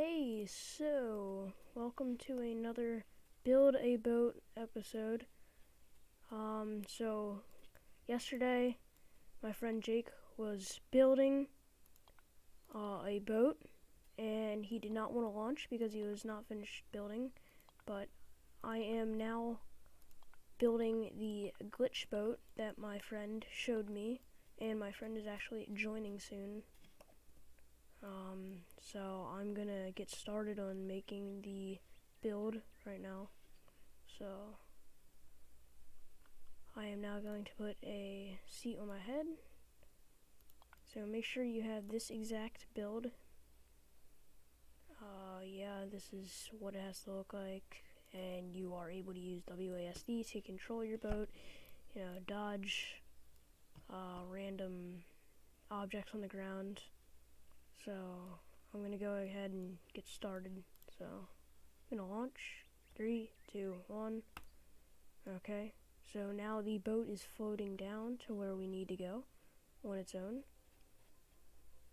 Hey, so welcome to another Build a Boat episode. So yesterday my friend Jake was building a boat, and he did not want to launch because he was not finished building, but I am now building the glitch boat that my friend showed me, and my friend is actually joining soon. So I'm gonna get started on making the build right now. So I am now going to put a seat on my head. So make sure you have this exact build. Yeah, this is what it has to look like, and you are able to use WASD to control your boat, dodge random objects on the ground. So I'm gonna go ahead and get started. So I'm gonna launch. 3, 2, 1. Okay, so now the boat is floating down to where we need to go on its own.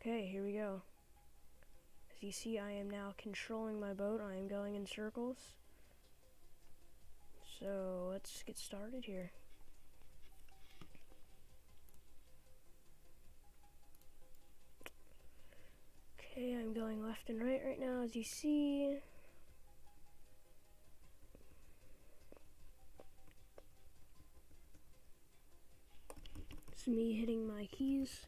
Okay, here we go. As you see, I am now controlling my boat. I am going in circles. So let's get started here. Okay, I'm going left and right now, as you see. It's me hitting my keys.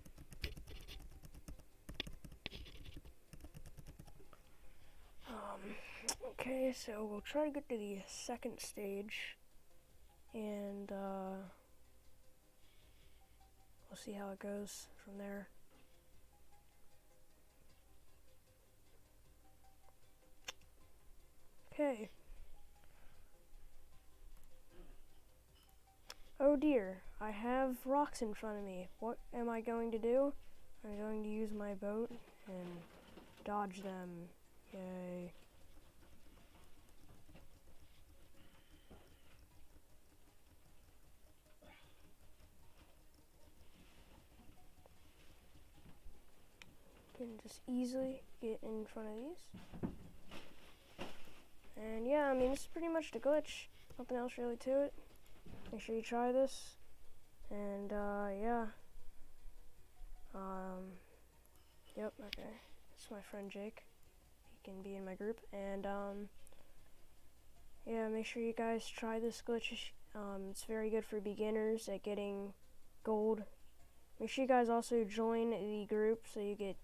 Okay, so we'll try to get to the second stage, and we'll see how it goes from there. Okay. Oh dear, I have rocks in front of me. What am I going to do? I'm going to use my boat and dodge them. Yay. Can just easily get in front of these. And yeah, I mean, this is pretty much the glitch. Nothing else really to it. Make sure you try this. And yeah. Yep, okay. This is my friend Jake. He can be in my group. And yeah, make sure you guys try this glitch. It's very good for beginners at getting gold. Make sure you guys also join the group so you get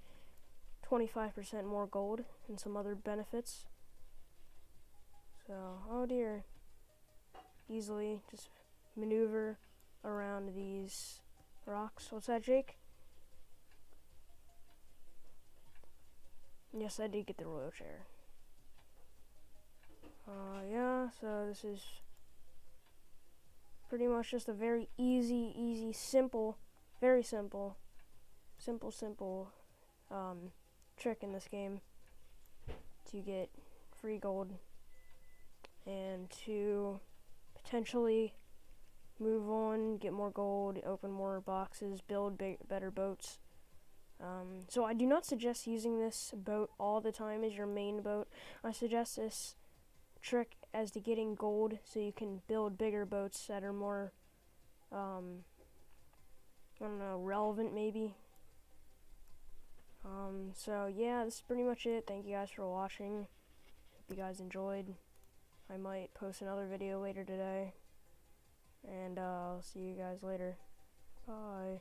25% more gold and some other benefits. So, oh dear. Easily just maneuver around these rocks. What's that, Jake? Yes, I did get the royal chair. Yeah, so this is pretty much just a very easy, simple, very simple trick in this game to get free gold and to potentially move on, get more gold, open more boxes, build better boats. So I do not suggest using this boat all the time as your main boat. I suggest this trick as to getting gold so you can build bigger boats that are more, I don't know, relevant maybe. So yeah, this is pretty much it. Thank you guys for watching. Hope you guys enjoyed. I might post another video later today. And I'll see you guys later. Bye.